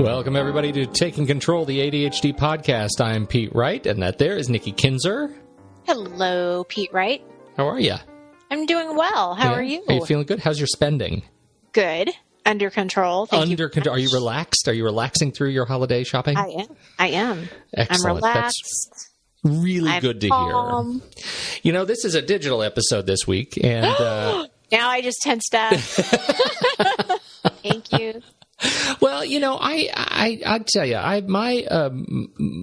Welcome, everybody, to Taking Control, the ADHD podcast. I'm Pete Wright, and that there is Nikki Kinzer. Hello, Pete Wright. How are you? I'm doing well. How are you? Are you feeling good? How's your spending? Good. Under control. Under control. Are you relaxed? Are you relaxing through your holiday shopping? I am. Excellent. I'm relaxed. That's really good to hear. You know, this is a digital episode this week, and now I just tensed up. Thank you. Well, you know, I tell you,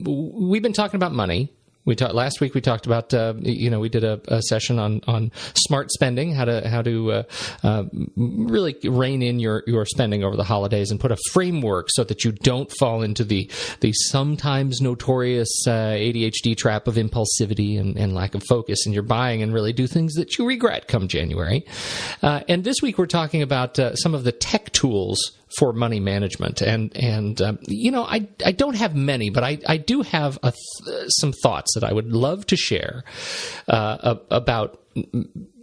we've been talking about money. Last week we talked about, we did a session on smart spending, how to really rein in your spending over the holidays and put a framework so that you don't fall into the sometimes notorious ADHD trap of impulsivity and lack of focus in your buying, and really do things that you regret come January. And this week we're talking about some of the tech tools for money management. And I don't have many, but I do have some thoughts that I would love to share about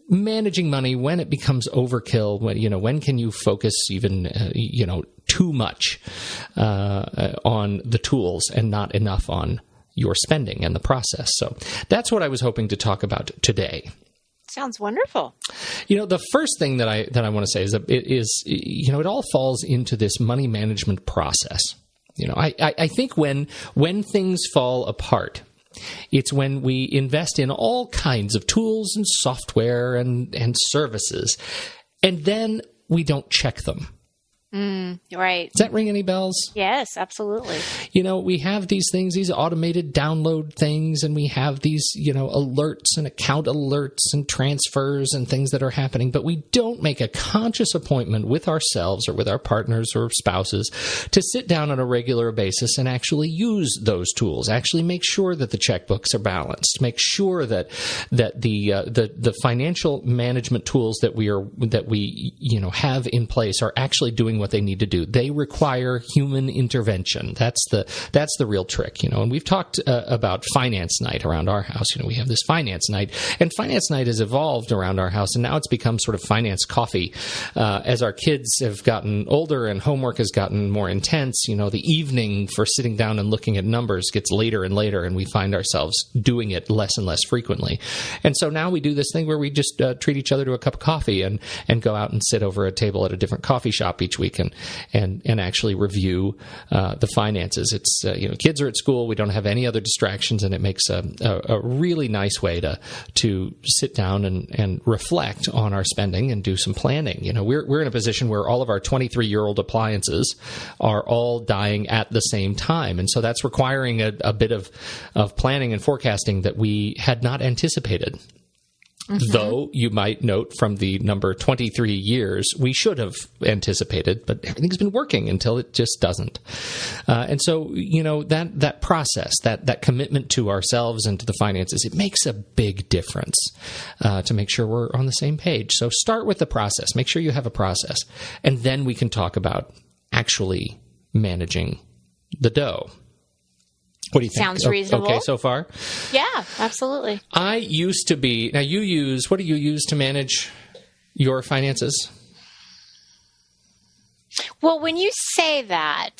managing money when it becomes overkill. When can you focus even, too much on the tools and not enough on your spending and the process. So that's what I was hoping to talk about today. Sounds wonderful. The first thing that I want to say is that it all falls into this money management process. I think when things fall apart, it's when we invest in all kinds of tools and software and services, and then we don't check them. Right. Does that ring any bells? Yes, absolutely. We have these things, these automated download things, and we have these, alerts and account alerts and transfers and things that are happening, but we don't make a conscious appointment with ourselves or with our partners or spouses to sit down on a regular basis and actually use those tools, actually make sure that the checkbooks are balanced, make sure that the financial management tools that we have in place are actually doing what they need to do. They require human intervention. That's the real trick, And we've talked about finance night around our house. We have this finance night, and finance night has evolved around our house, and now it's become sort of finance coffee. As our kids have gotten older and homework has gotten more intense, the evening for sitting down and looking at numbers gets later and later, and we find ourselves doing it less and less frequently. And so now we do this thing where we just treat each other to a cup of coffee and go out and sit over a table at a different coffee shop each week and actually review the finances. It's kids are at school, we don't have any other distractions, and it makes a really nice way to sit down and reflect on our spending and do some planning. We're in a position where all of our 23-year-old appliances are all dying at the same time, and so that's requiring a bit of planning and forecasting that we had not anticipated. Mm-hmm. Though you might note from the number 23 years, we should have anticipated, but everything's been working until it just doesn't. And so, that process, that commitment to ourselves and to the finances, it makes a big difference to make sure we're on the same page. So start with the process. Make sure you have a process. And then we can talk about actually managing the dough. What do you think? Sounds reasonable. Okay so far? Yeah, absolutely. Now what do you use to manage your finances? Well, when you say that,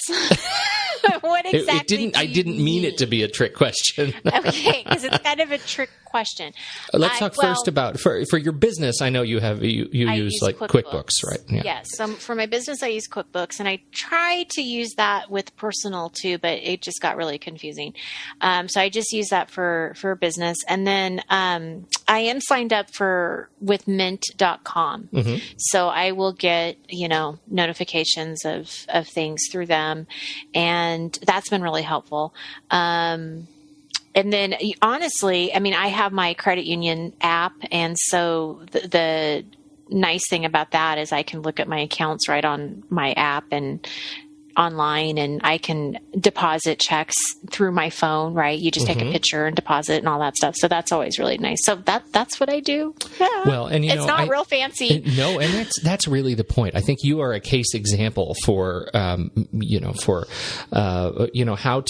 what exactly I didn't mean it to be a trick question. Okay, because it's kind of a trick question. Let's talk first about for your business. I know you use like QuickBooks, right? Yeah. Yes. For my business, I use QuickBooks, and I try to use that with personal too, but it just got really confusing. So I just use that for business, and then I am signed up with Mint.com. Mm-hmm. So I will get notifications of things through them, and that's been really helpful. And then honestly, I have my credit union app. And so the nice thing about that is I can look at my accounts right on my app and online, and I can deposit checks through my phone, right? You just take a picture and deposit and all that stuff. So that's always really nice. So that's what I do. Yeah. Well, and it's not real fancy. No, and that's really the point. I think you are a case example for how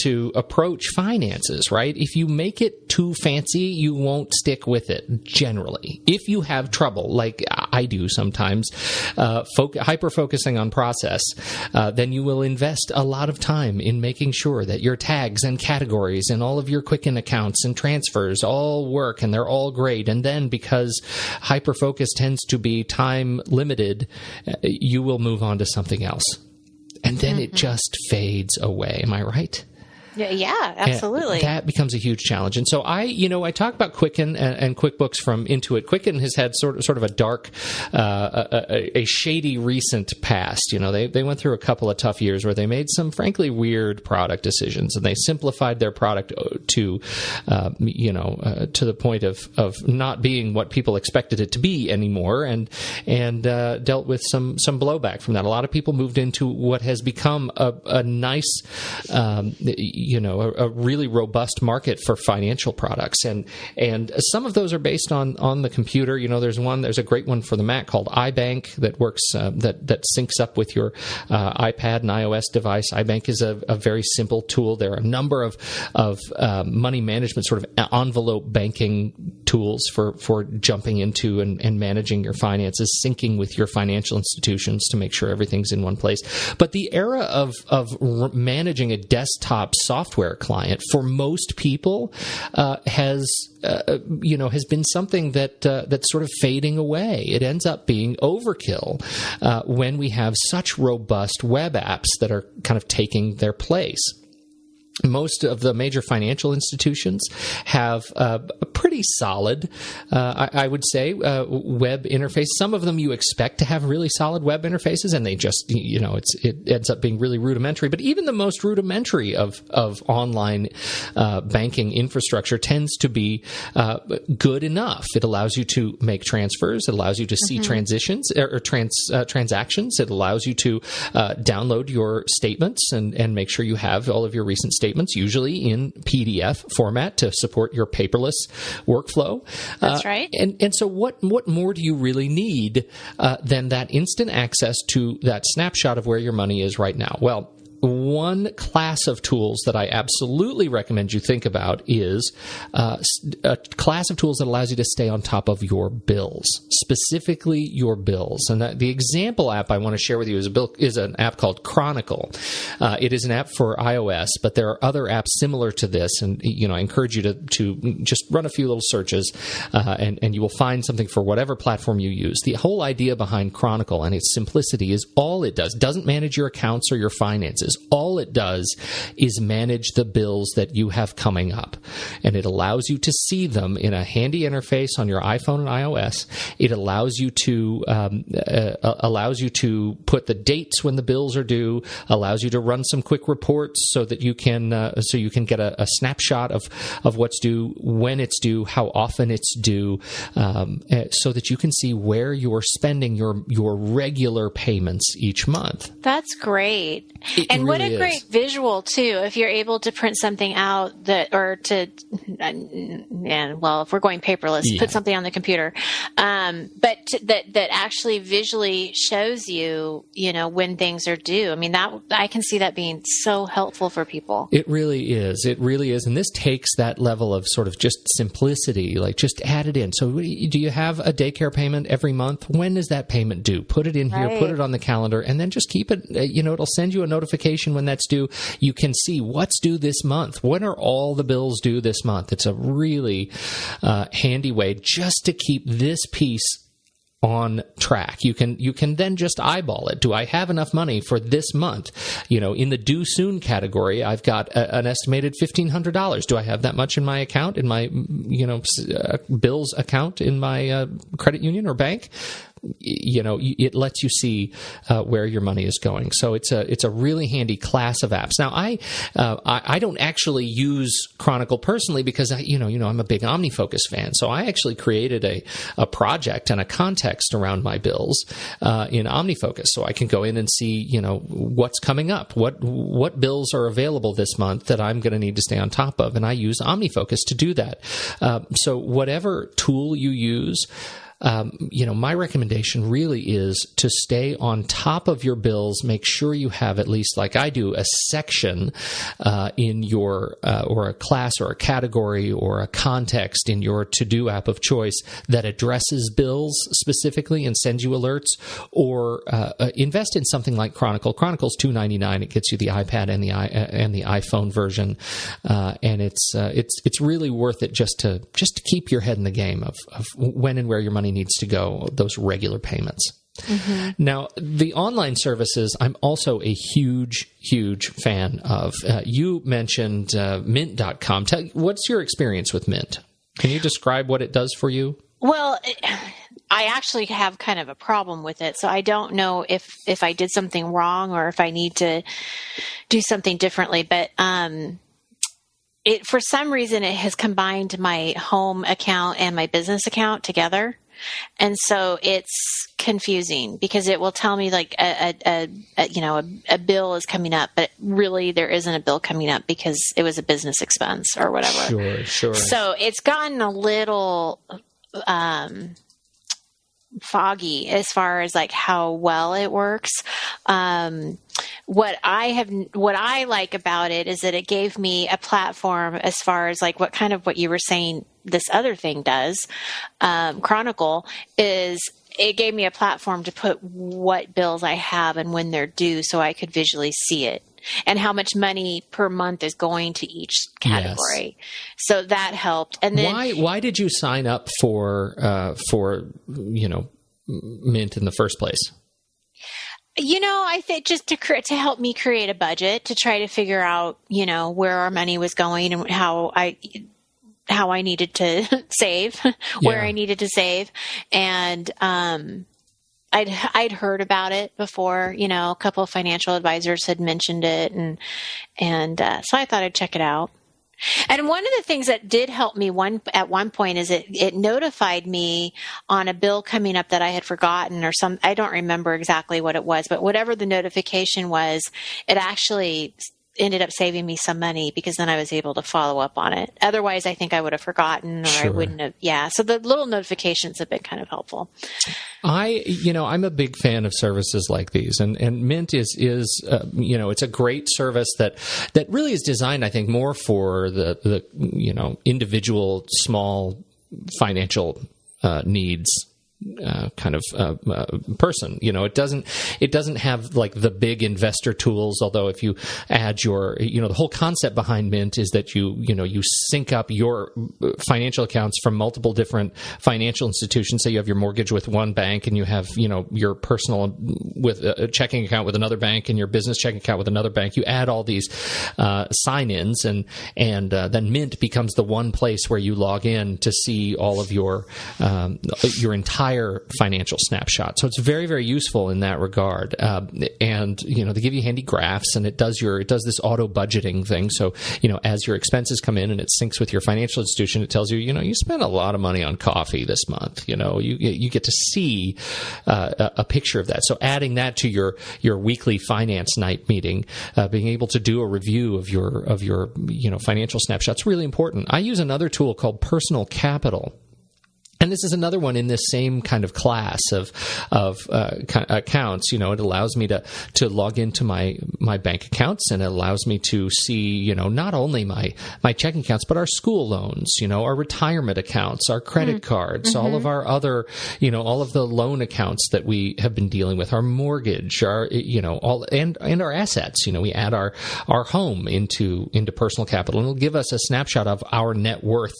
to approach finances, right? If you make it too fancy, you won't stick with it generally. If you have trouble, like I do sometimes, hyper-focusing on process, then you will invest a lot of time in making sure that your tags and categories and all of your Quicken accounts and transfers all work and they're all great. And then because hyper-focus tends to be time limited, you will move on to something else. And then it just fades away. Am I right? Yeah, absolutely. And that becomes a huge challenge. And so I talk about Quicken and QuickBooks from Intuit. Quicken has had sort of a dark, a shady recent past. They went through a couple of tough years where they made some frankly weird product decisions, and they simplified their product to the point of not being what people expected it to be anymore, and dealt with some blowback from that. A lot of people moved into what has become a nice, a really robust market for financial products, and some of those are based on the computer. There's a great one for the Mac called iBank that works that syncs up with your iPad and iOS device. iBank is a very simple tool. There are a number of money management sort of envelope banking tools for jumping into and managing your finances, syncing with your financial institutions to make sure everything's in one place. But the era of managing a desktop software client for most people has been something that's sort of fading away. It ends up being overkill when we have such robust web apps that are kind of taking their place. Most of the major financial institutions have a pretty solid, I would say, web interface. Some of them you expect to have really solid web interfaces, and they just, it ends up being really rudimentary. But even the most rudimentary of online banking infrastructure tends to be good enough. It allows you to make transfers. It allows you to see transactions. It allows you to download your statements and make sure you have all of your recent statements, usually in PDF format, to support your paperless workflow. That's right. And so what more do you really need than that instant access to that snapshot of where your money is right now? Well, one class of tools that I absolutely recommend you think about is a class of tools that allows you to stay on top of your bills, specifically your bills. And the example app I want to share with you is an app called Chronicle. It is an app for iOS, but there are other apps similar to this. And I encourage you to just run a few little searches, and you will find something for whatever platform you use. The whole idea behind Chronicle and its simplicity is all it doesn't manage your accounts or your finances. All it does is manage the bills that you have coming up, and it allows you to see them in a handy interface on your iPhone and iOS. It allows you to put the dates when the bills are due, allows you to run some quick reports so that you can get a snapshot of what's due, when it's due, how often it's due, so that you can see where you're spending your regular payments each month. That's great. And what a great visual too, if you're able to print something out if we're going paperless, put something on the computer, but that actually visually shows you, when things are due. I mean, I can see that being so helpful for people. It really is. It really is. And this takes that level of sort of just simplicity, like just add it in. So do you have a daycare payment every month? When is that payment due? Put it in here, put it on the calendar, and then just keep it, it'll send you a notification when that's due. You can see what's due this month. When are all the bills due this month? It's a really handy way just to keep this piece on track. You can then just eyeball it. Do I have enough money for this month? In the due soon category, I've got an estimated $1,500. Do I have that much in my account, in my bills account in my credit union or bank? It lets you see where your money is going. So it's a really handy class of apps. Now, I don't actually use Chronicle personally because I'm a big OmniFocus fan. So I actually created a project and a context around my bills in OmniFocus, so I can go in and see what's coming up, what bills are available this month that I'm going to need to stay on top of, and I use OmniFocus to do that. So whatever tool you use, my recommendation really is to stay on top of your bills. Make sure you have at least, like I do, a section in your or a class or a category or a context in your to-do app of choice that addresses bills specifically and sends you alerts, or invest in something like Chronicle. Chronicle's $2.99. It gets you the iPad and the iPhone version, and it's really worth it just to keep your head in the game of when and where your money needs to go, those regular payments. Mm-hmm. Now, the online services, I'm also a huge, huge fan of. You mentioned Mint.com. What's your experience with Mint? Can you describe what it does for you? Well, I actually have kind of a problem with it. So I don't know if I did something wrong or if I need to do something differently. But for some reason, it has combined my home account and my business account together. And so it's confusing because it will tell me like a bill is coming up, but really there isn't a bill coming up because it was a business expense or whatever. Sure. So it's gotten a little foggy as far as like how well it works. What I like about it is that it gave me a platform as far as like what you were saying this other thing does. Chronicle is, it gave me a platform to put what bills I have and when they're due so I could visually see it and how much money per month is going to each category. Yes. So that helped. And then why did you sign up for Mint in the first place? I think just to help me create a budget, to try to figure out, where our money was going and how I needed to save, where I needed to save. And I'd heard about it before, a couple of financial advisors had mentioned it. And so I thought I'd check it out. And one of the things that did help me at one point is it notified me on a bill coming up that I had forgotten or I don't remember exactly what it was, but whatever the notification was, it actually ended up saving me some money because then I was able to follow up on it. Otherwise, I think I would have forgotten or I wouldn't have. Yeah. So the little notifications have been kind of helpful. I'm a big fan of services like these, and Mint is it's a great service that really is designed, I think, more for the individual small financial needs kind of person. It doesn't have like the big investor tools, although if you add the whole concept behind Mint is that you sync up your financial accounts from multiple different financial institutions. Say you have your mortgage with one bank and you have your personal with a checking account with another bank and your business checking account with another bank. You add all these sign-ins and then Mint becomes the one place where you log in to see all of your entire financial snapshot. So it's very, very useful in that regard. And they give you handy graphs, and it does this auto budgeting thing. So as your expenses come in and it syncs with your financial institution, it tells you you spent a lot of money on coffee this month. You get to see a picture of that. So adding that to your weekly finance night meeting, being able to do a review of your financial snapshots, really important. I use another tool called Personal Capital. And this is another one in this same kind of class of accounts. It allows me to log into my bank accounts, and it allows me to see, not only my checking accounts, but our school loans, our retirement accounts, our credit cards, all of our other, all of the loan accounts that we have been dealing with, our mortgage, our, all, and our assets. We add our home into Personal Capital, and it'll give us a snapshot of our net worth,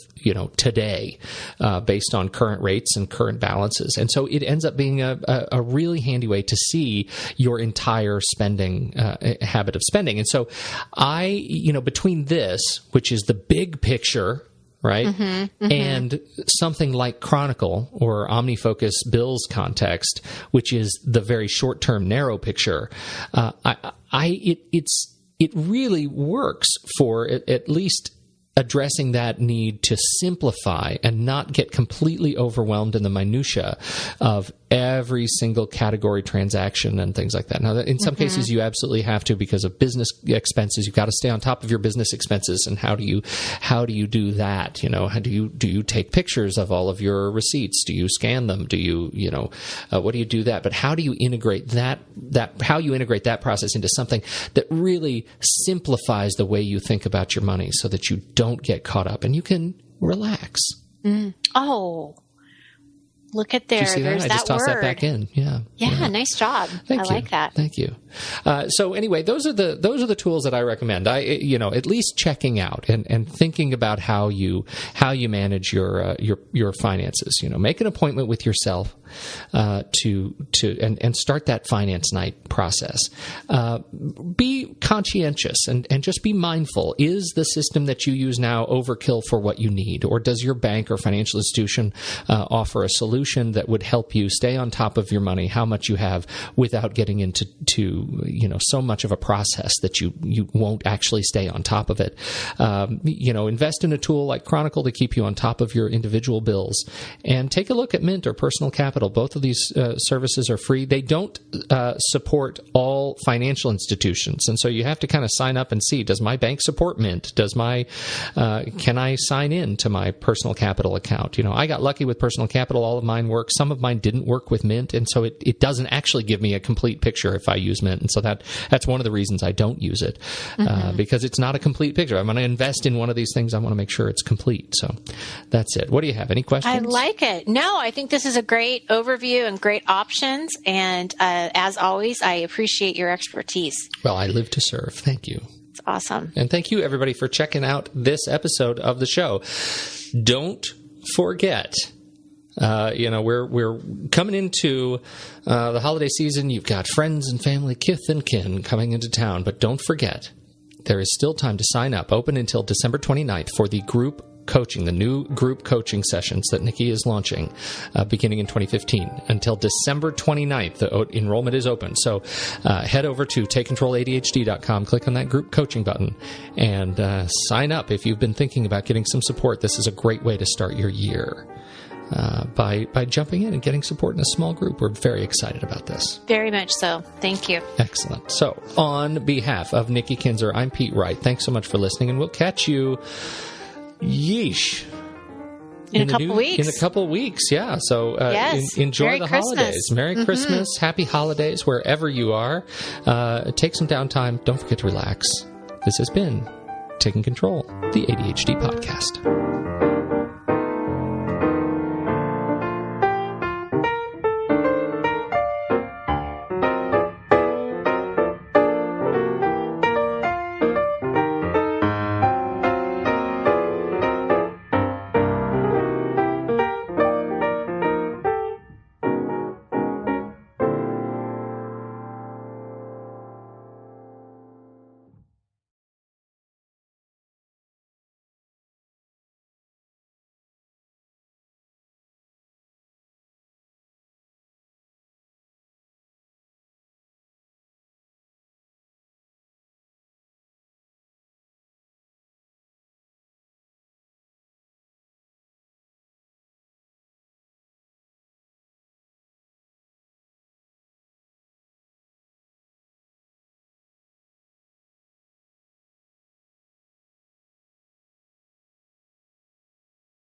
today, based on current rates and current balances. And so it ends up being a really handy way to see your entire spending habit of spending. And so between this, which is the big picture, right, and something like Chronicle or OmniFocus Bills Context, which is the very short-term narrow picture, it really works for at least addressing that need to simplify and not get completely overwhelmed in the minutia of every single category transaction and things like that. Now, in some cases, you absolutely have to because of business expenses. You've got to stay on top of your business expenses. And how do you do that? How do you take pictures of all of your receipts? Do you scan them? Do you what do you do that? But how do you integrate that process into something that really simplifies the way you think about your money so that you don't get caught up and you can relax? Oh, look at there. Did you see that? There's I just tossed that back in. Yeah. Nice job. Thank you. Like that. Thank you. So anyway, those are the tools that I recommend. At least checking out and thinking about how you manage your finances. Make an appointment with yourself to start that finance night process. Be conscientious and just be mindful. Is the system that you use now overkill for what you need, or does your bank or financial institution offer a solution that would help you stay on top of your money, how much you have, without getting into so much of a process that you won't actually stay on top of it? Invest in a tool like Chronicle to keep you on top of your individual bills, and take a look at Mint or Personal Capital. Both of these services are free. They don't support all financial institutions, and so you have to kind of sign up and see, does my bank support Mint? Can I sign in to my Personal Capital account? I got lucky with Personal Capital. All of mine work. Some of mine didn't work with Mint, and so it doesn't actually give me a complete picture if I use Mint, and so that's one of the reasons I don't use it, because it's not a complete picture. I'm going to invest in one of these things. I want to make sure it's complete. So that's it. What do you have? Any questions? I like it. No, I think this is a great overview and great options. And as always, I appreciate your expertise. Well, I live to serve. Thank you. It's awesome. And thank you, everybody, for checking out this episode of the show. Don't forget, we're coming into the holiday season. You've got friends and family, kith and kin coming into town. But don't forget, there is still time to sign up. Open until December 29th for the group coaching, the new group coaching sessions that Nikki is launching beginning in 2015. Until December 29th, the enrollment is open. So head over to TakeControlADHD.com, click on that group coaching button, and sign up if you've been thinking about getting some support. This is a great way to start your year. By jumping in and getting support in a small group. We're very excited about this. Very much so. Thank you. Excellent. So on behalf of Nikki Kinzer, I'm Pete Wright. Thanks so much for listening, and we'll catch you, yeesh, in a couple weeks. Yeah. So yes. Enjoy Merry the Christmas. holidays. Merry Christmas. Happy holidays wherever you are. Take some downtime. Don't forget to relax. This has been Taking Control, the ADHD podcast.